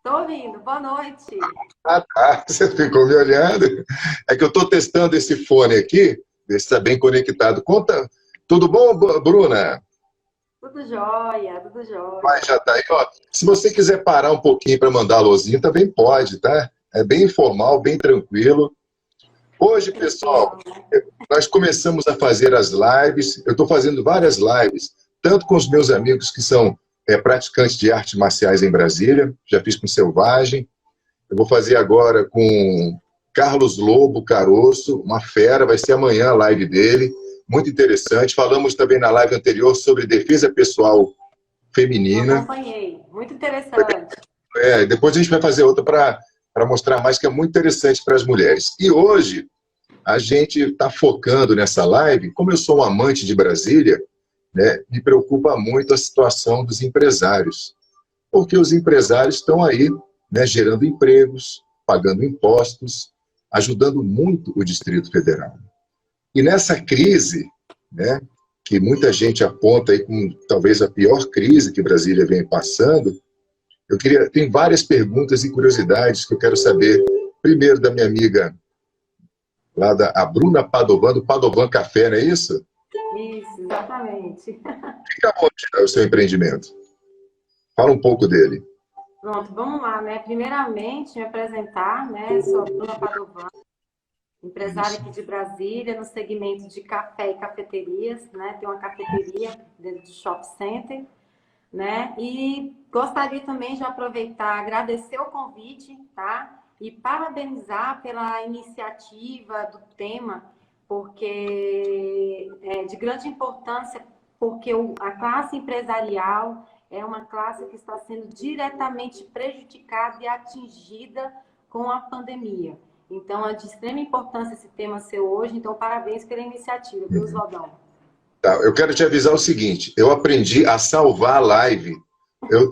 Tô ouvindo. Boa noite. Ah, tá. Você ficou me olhando. É que eu estou testando esse fone aqui, ver se está bem conectado. Conta. Tudo bom, Bruna? Tudo jóia, tudo Mas jóia. já tá aí, ó. Se você quiser parar um pouquinho para mandar alôzinho, também pode, tá? É bem informal, bem tranquilo. Hoje, pessoal, Tranquilo, né? nós começamos a fazer as lives. Eu estou fazendo várias lives, tanto com os meus amigos que são praticantes de artes marciais em Brasília, já fiz com Selvagem. Eu vou fazer agora com Carlos Lobo Caroço, uma fera, vai ser amanhã a live dele, muito interessante. Falamos também na live anterior sobre defesa pessoal Eu feminina. acompanhei. Muito interessante. Depois a gente vai fazer outra para mostrar mais, que é muito interessante para as mulheres. E hoje a gente está focando nessa live, como eu sou um amante de Brasília, né, me preocupa muito a situação dos empresários, porque os empresários estão aí, né, gerando empregos, pagando impostos, ajudando muito o Distrito Federal. E nessa crise, né, que muita gente aponta aí como talvez a pior crise que Brasília vem passando, tem várias perguntas e curiosidades que eu quero saber. Primeiro, da minha amiga lá a Bruna Padovan, do Padovan Café, não é isso? Isso, exatamente. Fica onde é o seu empreendimento? Fala um pouco dele. Pronto, vamos lá, né? Primeiramente, me apresentar, né? Sou a Bruna Padovan, empresária Isso. aqui de Brasília, no segmento de café e cafeterias, né? Tem uma cafeteria dentro do shopping center, né? E gostaria também de aproveitar, agradecer o convite, tá? E parabenizar pela iniciativa do tema, porque é de grande importância, porque a classe empresarial é uma classe que está sendo diretamente prejudicada e atingida com a pandemia. Então, é de extrema importância esse tema seu hoje. Então, parabéns pela iniciativa, viu, Oswaldão? Tá, eu quero te avisar o seguinte: eu aprendi a salvar a live.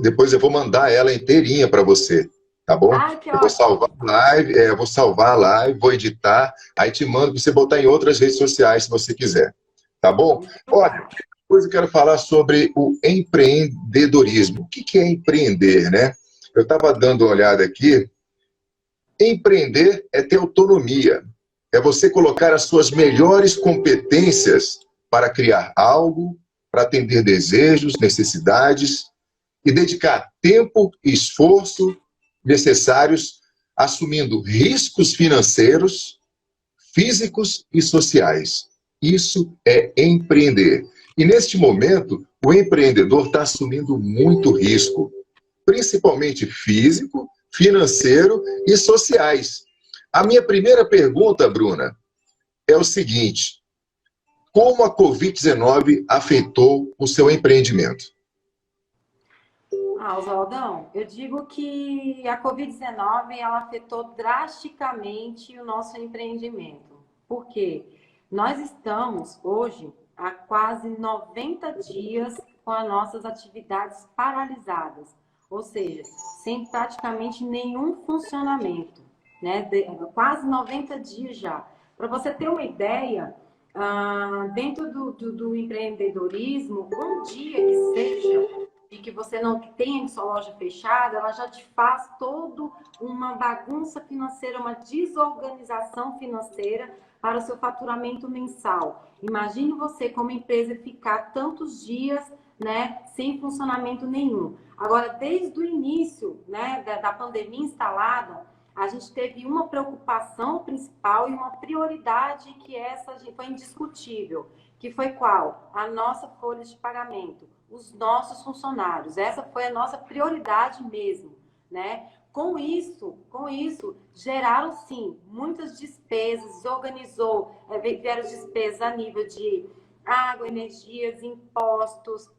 Depois eu vou mandar ela inteirinha para você, tá bom? Ai, que Eu vou salvar ótimo! a live, eu vou salvar a live, vou editar, aí te mando para você botar em outras redes sociais se você quiser, tá bom? Muito Olha, legal. depois eu quero falar sobre o empreendedorismo. O que é empreender, né? Eu estava dando uma olhada aqui. Empreender é ter autonomia, é você colocar as suas melhores competências para criar algo, para atender desejos, necessidades e dedicar tempo e esforço necessários, assumindo riscos financeiros, físicos e sociais. Isso é empreender. E neste momento, o empreendedor está assumindo muito risco, principalmente físico, financeiro e sociais. A minha primeira pergunta, Bruna, é o seguinte: como a Covid-19 afetou o seu empreendimento? Ah, Oswaldão, eu digo que a Covid-19 ela afetou drasticamente o nosso empreendimento. Por quê? Nós estamos hoje há quase 90 dias com as nossas atividades paralisadas, ou seja, sem praticamente nenhum funcionamento, né? Quase 90 dias já. Para você ter uma ideia, dentro do empreendedorismo, um dia que seja e que você não tenha sua loja fechada, ela já te faz toda uma bagunça financeira, uma desorganização financeira para o seu faturamento mensal. Imagine você como empresa ficar tantos dias, né, sem funcionamento nenhum. Agora, desde o início, né, da pandemia instalada, a gente teve uma preocupação principal e uma prioridade que essa foi indiscutível, que foi qual? A nossa folha de pagamento, os nossos funcionários. Essa foi a nossa prioridade mesmo, né? Com isso, geraram sim muitas despesas, desorganizou, vieram despesas a nível de água, energias, impostos,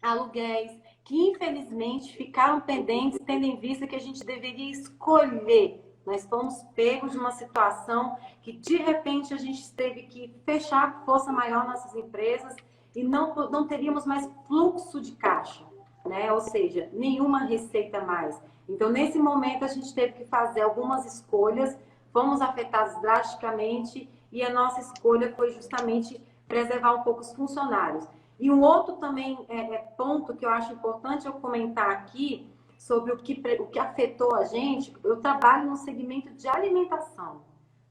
aluguéis, que infelizmente ficaram pendentes, tendo em vista que a gente deveria escolher. Nós fomos pegos de uma situação que de repente a gente teve que fechar com força maior nossas empresas e não teríamos mais fluxo de caixa, né? Ou seja, nenhuma receita mais. Então, nesse momento, a gente teve que fazer algumas escolhas, fomos afetados drasticamente e a nossa escolha foi justamente preservar um pouco os funcionários. E um outro também ponto que eu acho importante eu comentar aqui sobre o que afetou a gente, eu trabalho no segmento de alimentação,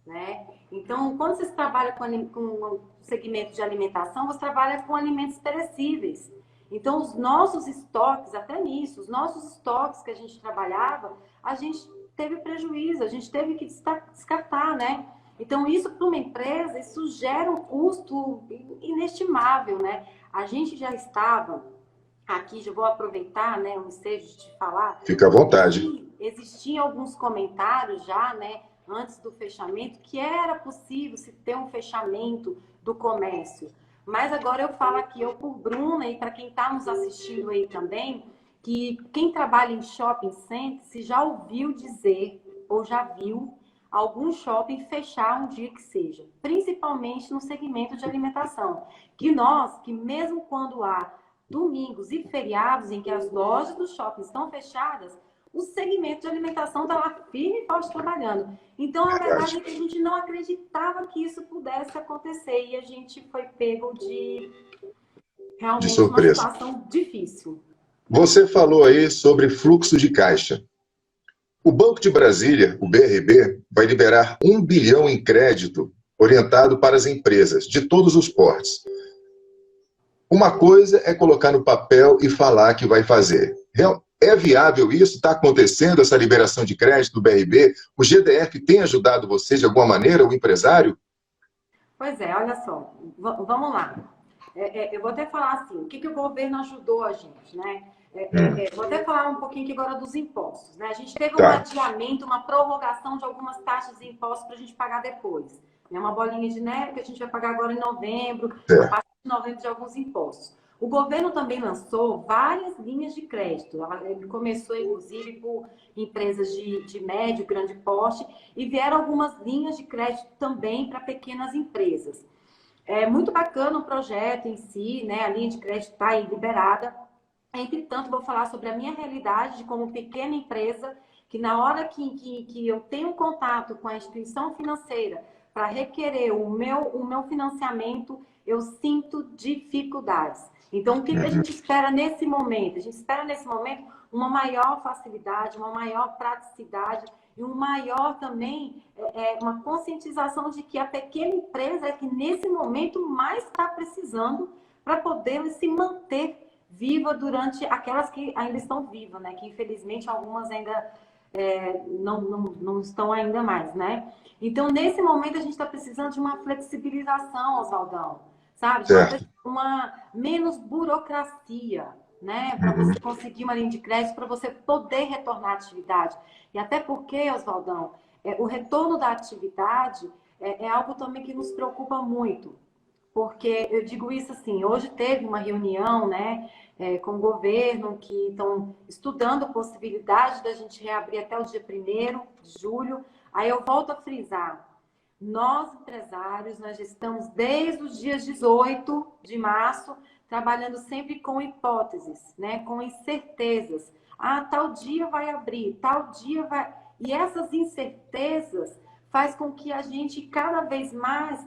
né? Então, quando você trabalha com o segmento de alimentação, você trabalha com alimentos perecíveis. Então, os nossos estoques, até nisso, os nossos estoques que a gente trabalhava, a gente teve prejuízo, a gente teve que descartar, né? Então, isso para uma empresa, isso gera um custo inestimável, né? A gente já estava aqui, já vou aproveitar, né, o ensejo de te falar. Fica à vontade. Existiam alguns comentários já, né, antes do fechamento, que era possível se ter um fechamento do comércio. Mas agora eu falo aqui, eu por Bruna e para quem está nos assistindo aí também, que quem trabalha em shopping center, se já ouviu dizer ou já viu algum shopping fechar um dia que seja, principalmente no segmento de alimentação. Que mesmo quando há domingos e feriados em que as lojas do shopping estão fechadas, o segmento de alimentação está lá firme e forte trabalhando. Então, a verdade é que a gente não acreditava que isso pudesse acontecer e a gente foi pego de realmente uma situação difícil. Você falou aí sobre fluxo de caixa. O Banco de Brasília, o BRB, vai liberar 1 bilhão em crédito orientado para as empresas de todos os portes. Uma coisa é colocar no papel e falar que vai fazer. É viável isso? Está acontecendo essa liberação de crédito do BRB? O GDF tem ajudado você de alguma maneira, o empresário? Pois é, olha só, vamos lá. Eu vou até falar assim, o que o governo ajudou a gente, né? Vou até falar um pouquinho aqui agora dos impostos, né? A gente teve um adiamento, uma prorrogação de algumas taxas de impostos para a gente pagar depois. É uma bolinha de neve que a gente vai pagar agora em novembro, a partir de novembro de alguns impostos. O governo também lançou várias linhas de crédito. Ele começou, inclusive, por empresas de médio, grande porte, e vieram algumas linhas de crédito também para pequenas empresas. É muito bacana o projeto em si, né? A linha de crédito está aí liberada. Entretanto, vou falar sobre a minha realidade de como pequena empresa, que na hora que eu tenho contato com a instituição financeira para requerer o meu financiamento, eu sinto dificuldades. Então, o que a gente espera nesse momento? A gente espera nesse momento uma maior facilidade, uma maior praticidade e um maior também, uma conscientização de que a pequena empresa é que nesse momento mais está precisando para poder se manter viva durante aquelas que ainda estão vivas, né? Que infelizmente algumas ainda não estão ainda mais, né? Então, nesse momento, a gente está precisando de uma flexibilização, Oswaldão, sabe? De uma menos burocracia, né? Para você conseguir uma linha de crédito, para você poder retornar à atividade. E até porque, Oswaldão, o retorno da atividade é algo também que nos preocupa muito. Porque eu digo isso assim, hoje teve uma reunião, né, com o governo, que estão estudando a possibilidade da gente reabrir até o dia 1º de julho. Aí eu volto a frisar, nós empresários, nós estamos desde os dias 18 de março, trabalhando sempre com hipóteses, né, com incertezas. Ah, tal dia vai abrir, tal dia vai... E essas incertezas faz com que a gente cada vez mais...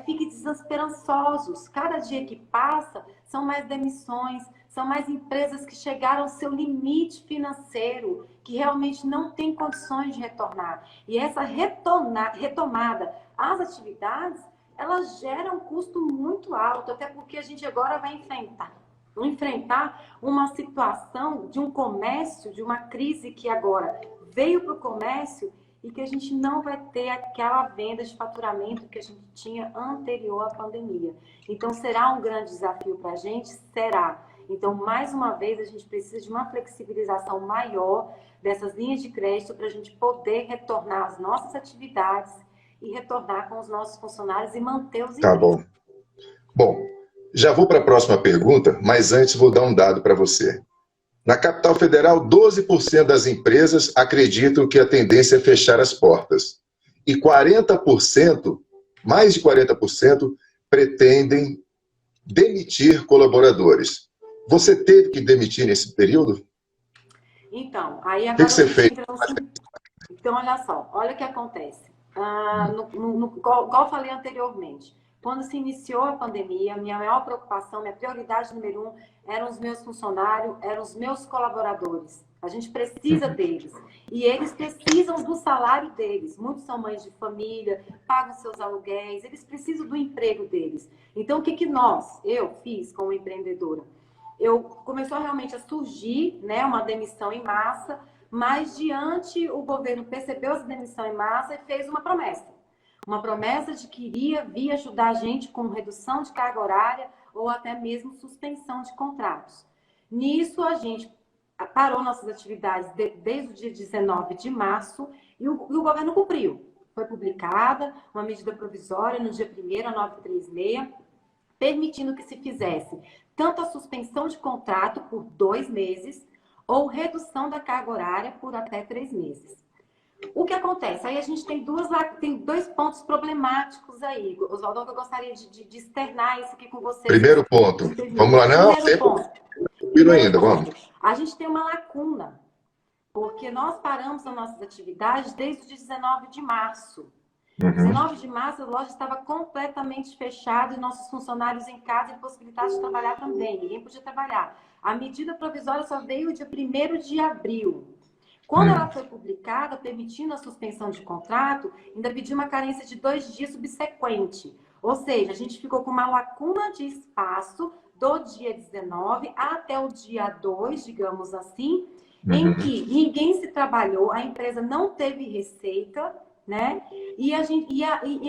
fique desesperançosos. Cada dia que passa, são mais demissões, são mais empresas que chegaram ao seu limite financeiro, que realmente não têm condições de retornar. E essa retomada às atividades, ela gera um custo muito alto, até porque a gente agora vai enfrentar uma situação de um comércio, de uma crise que agora veio para o comércio e que a gente não vai ter aquela venda de faturamento que a gente tinha anterior à pandemia. Então, será um grande desafio para a gente? Será. Então, mais uma vez, a gente precisa de uma flexibilização maior dessas linhas de crédito para a gente poder retornar às nossas atividades e retornar com os nossos funcionários e manter os empregos. Tá bom. Bom, já vou para a próxima pergunta, mas antes vou dar um dado para você. Na capital federal, 12% das empresas acreditam que a tendência é fechar as portas. E 40%, mais de 40%, pretendem demitir colaboradores. Você teve que demitir nesse período? Então, aí agora... O que você fez? Então, olha só, olha o que acontece. Igual eu falei anteriormente, quando se iniciou a pandemia, minha maior preocupação, minha prioridade número 1 eram os meus funcionários, eram os meus colaboradores. A gente precisa deles. E eles precisam do salário deles. Muitos são mães de família, pagam seus aluguéis, eles precisam do emprego deles. Então, o que eu fiz como empreendedora? Começou realmente a surgir, né, uma demissão em massa, mas diante o governo percebeu essa demissão em massa e fez uma promessa. Uma promessa de que iria vir ajudar a gente com redução de carga horária ou até mesmo suspensão de contratos. Nisso, a gente parou nossas atividades desde o dia 19 de março e o governo cumpriu. Foi publicada uma medida provisória no dia 1º, a 936, permitindo que se fizesse tanto a suspensão de contrato por 2 meses ou redução da carga horária por até 3 meses. O que acontece? Aí a gente tem 2 pontos problemáticos aí, Oswaldão, que eu gostaria de externar isso aqui com vocês. Primeiro ponto. Vamos lá, não? Ainda, vamos. A gente tem uma lacuna, porque nós paramos as nossas atividades desde o dia 19 de março. 19 de março, a loja estava completamente fechada e nossos funcionários em casa impossibilitados de trabalhar também. Ninguém podia trabalhar. A medida provisória só veio dia 1º de abril. Quando ela foi publicada, permitindo a suspensão de contrato, ainda pediu uma carência de 2 dias subsequente. Ou seja, a gente ficou com uma lacuna de espaço do dia 19 até o dia 2, digamos assim, em que ninguém se trabalhou, a empresa não teve receita, né? E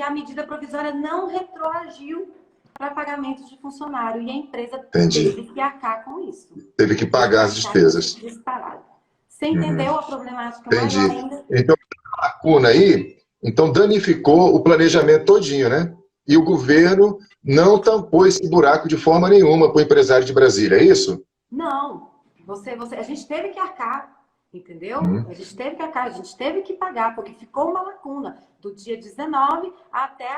a medida provisória não retroagiu para pagamento de funcionário. E a empresa teve que arcar com isso. Teve que pagar as despesas. Disparado. Você entendeu a problemática maior ainda? Então, a lacuna aí, então danificou o planejamento todinho, né? E o governo não tampou esse buraco de forma nenhuma para o empresário de Brasília, é isso? Não. A gente teve que arcar, entendeu? A gente teve que arcar, a gente teve que pagar, porque ficou uma lacuna do dia 19 até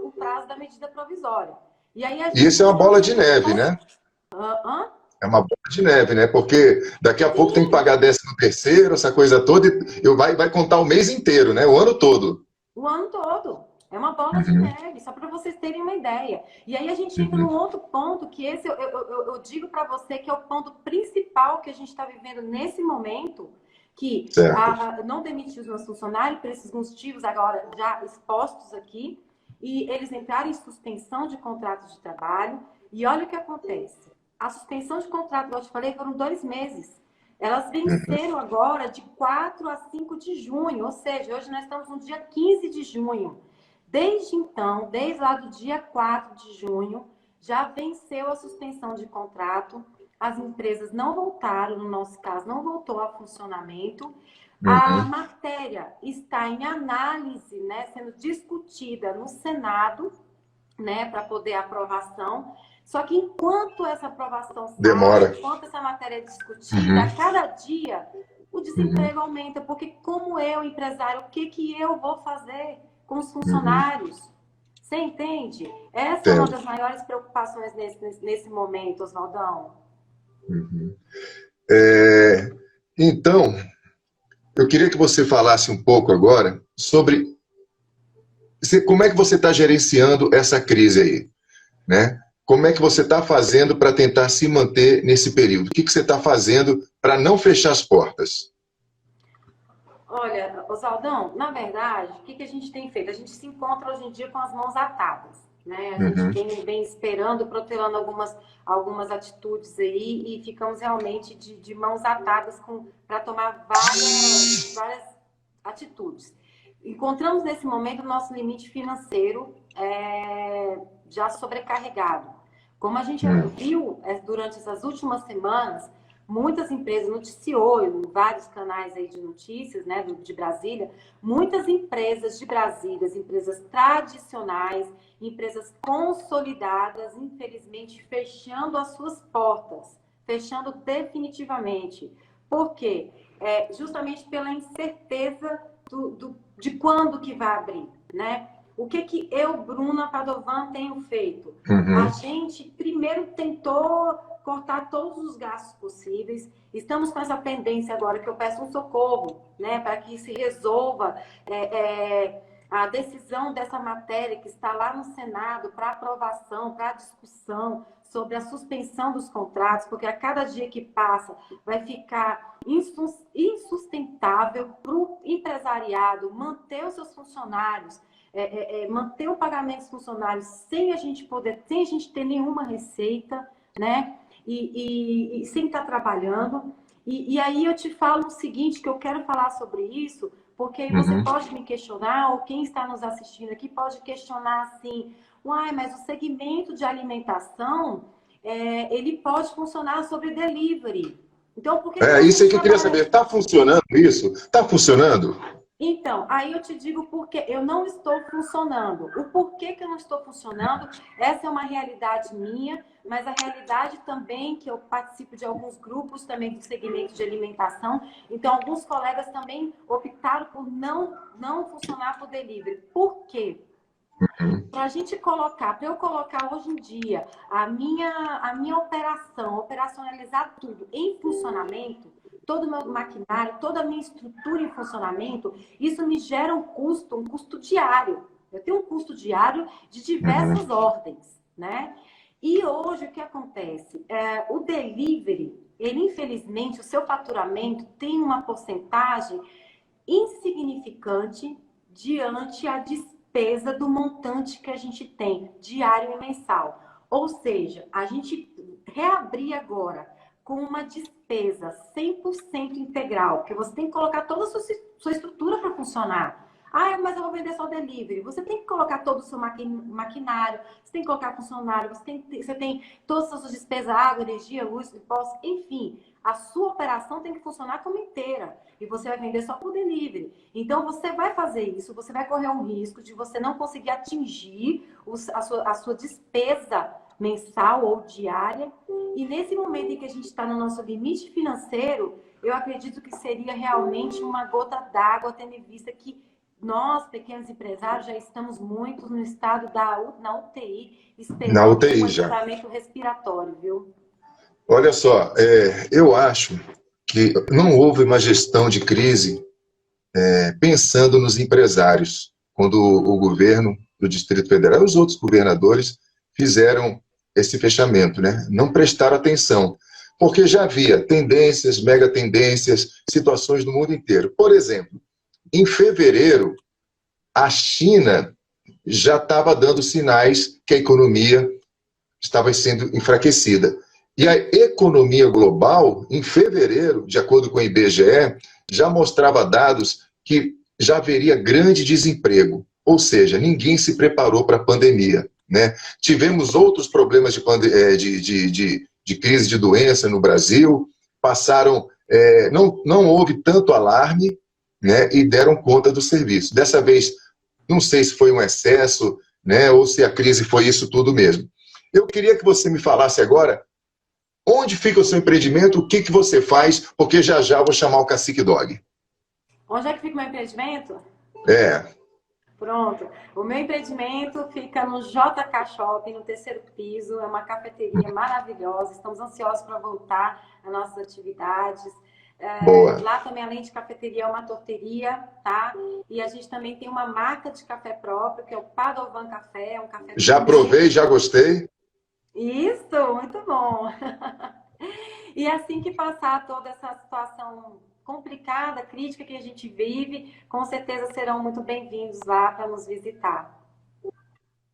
o prazo da medida provisória. E aí isso é uma bola de neve, né? É uma bola de neve, né? Porque daqui a pouco tem que pagar 13º, essa coisa toda, e vai contar o mês inteiro, né? O ano todo. O ano todo. É uma bola de neve, só para vocês terem uma ideia. E aí a gente entra num outro ponto, que esse eu digo para você que é o ponto principal que a gente está vivendo nesse momento, que não demitiu os nossos funcionários por esses motivos agora já expostos aqui, e eles entraram em suspensão de contratos de trabalho. E olha o que acontece. A suspensão de contrato, como eu te falei, foram 2 meses. Elas venceram agora de 4 a 5 de junho, ou seja, hoje nós estamos no dia 15 de junho. Desde então, desde lá do dia 4 de junho, já venceu a suspensão de contrato. As empresas não voltaram, no nosso caso, não voltou a funcionamento. A matéria está em análise, né, sendo discutida no Senado, né, para poder aprovação. Só que enquanto essa aprovação demora, enquanto essa matéria é discutida, a cada dia o desemprego aumenta. Porque como eu, empresário, o que eu vou fazer com os funcionários? Você entende? Essa é uma das maiores preocupações nesse momento, Oswaldão. Então, eu queria que você falasse um pouco agora sobre como é que você está gerenciando essa crise aí, né? Como é que você está fazendo para tentar se manter nesse período? O que você está fazendo para não fechar as portas? Olha, Oswaldão, na verdade, o que a gente tem feito? A gente se encontra hoje em dia com as mãos atadas, né? A gente vem esperando, protelando algumas atitudes aí e ficamos realmente de mãos atadas para tomar várias atitudes. Encontramos nesse momento o nosso limite financeiro já sobrecarregado. Como a gente viu durante essas últimas semanas, muitas empresas, noticiou em vários canais aí de notícias, né, de Brasília, muitas empresas de Brasília, empresas tradicionais, empresas consolidadas, infelizmente, fechando as suas portas, fechando definitivamente. Por quê? Justamente pela incerteza de quando que vai abrir, né? O que eu, Bruna Padovan, tenho feito? A gente primeiro tentou cortar todos os gastos possíveis. Estamos com essa pendência agora que eu peço um socorro, né, para que se resolva a decisão dessa matéria que está lá no Senado para aprovação, para discussão sobre a suspensão dos contratos, porque a cada dia que passa vai ficar insustentável para o empresariado manter os seus funcionários, manter o pagamento dos funcionários sem a gente ter nenhuma receita, né? E sem estar trabalhando. E aí eu te falo o seguinte, que eu quero falar sobre isso, porque você pode me questionar, ou quem está nos assistindo aqui pode questionar assim, uai, mas o segmento de alimentação, ele pode funcionar sobre delivery. Então, por que Isso é que eu queria saber. Está funcionando isso? Está funcionando? Então, aí eu te digo porque eu não estou funcionando. O porquê que eu não estou funcionando, essa é uma realidade minha, mas a realidade também que eu participo de alguns grupos também do segmento de alimentação. Então, alguns colegas também optaram por não funcionar por delivery. Por quê? Para eu colocar hoje em dia a minha operacionalizar tudo em funcionamento, todo o meu maquinário, toda a minha estrutura em funcionamento, isso me gera um custo diário. Eu tenho um custo diário de diversas ordens, né? E hoje o que acontece? O delivery, ele infelizmente, o seu faturamento tem uma porcentagem insignificante diante a despesa do montante que a gente tem, diário e mensal. Ou seja, a gente reabrir agora com uma despesa 100% integral, porque você tem que colocar toda a sua estrutura para funcionar. Ah, mas eu vou vender só delivery. Você tem que colocar todo o seu maquinário, você tem que colocar funcionário, você tem todas as suas despesas, água, energia, luz, impostos, enfim. A sua operação tem que funcionar como inteira. E você vai vender só por delivery. Então, você vai fazer isso, você vai correr um risco de você não conseguir atingir a sua despesa mensal ou diária. E nesse momento em que a gente está no nosso limite financeiro, eu acredito que seria realmente uma gota d'água, tendo em vista que nós, pequenos empresários, já estamos muito no estado na UTI, esperando um equipamento respiratório, viu? Olha só, eu acho que não houve uma gestão de crise pensando nos empresários, quando o governo do Distrito Federal e os outros governadores fizeram esse fechamento, né? Não prestaram atenção, porque já havia tendências, mega tendências, situações no mundo inteiro. Por exemplo, em fevereiro, a China já estava dando sinais que a economia estava sendo enfraquecida. E a economia global, em fevereiro, de acordo com o IBGE, já mostrava dados que já haveria grande desemprego. Ou seja, ninguém se preparou para a pandemia, né? Tivemos outros problemas de crise de doença no Brasil, não houve tanto alarme, né, e deram conta do serviço. Dessa vez, não sei se foi um excesso, né, ou se a crise foi isso tudo mesmo. Eu queria que você me falasse agora onde fica o seu empreendimento, o que você faz, porque já eu vou chamar o Cacique Dog. Onde é que fica o meu empreendimento? Pronto. O meu empreendimento fica no JK Shopping, no 3º piso. É uma cafeteria maravilhosa. Estamos ansiosos para voltar às nossas atividades. Lá também, além de cafeteria, é uma torteria, tá? E a gente também tem uma marca de café próprio, que é o Padovan Café. É um café já provei, já gostei. Isso, muito bom. E assim que passar toda essa situação complicada, crítica que a gente vive, com certeza serão muito bem-vindos lá para nos visitar.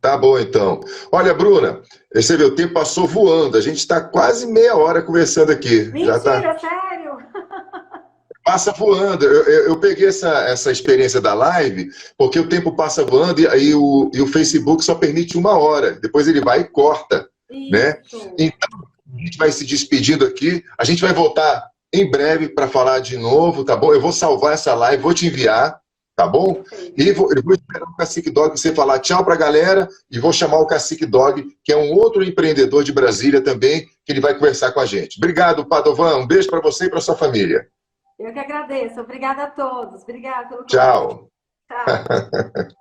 Tá bom, então. Olha, Bruna, você vê, o tempo passou voando. A gente está quase meia hora conversando aqui. Mentira, sério? Passa voando. Eu peguei essa experiência da live, porque o tempo passa voando e o Facebook só permite 1 hora. Depois ele vai e corta, né? Então, a gente vai se despedindo aqui. A gente vai voltar em breve para falar de novo, tá bom? Eu vou salvar essa live, vou te enviar, tá bom? E eu vou esperar o Cacique Dog você falar tchau para a galera e vou chamar o Cacique Dog, que é um outro empreendedor de Brasília também, que ele vai conversar com a gente. Obrigado, Padovan. Um beijo para você e para sua família. Eu que agradeço. Obrigada a todos. Obrigada pelo convite. Tchau. Tchau.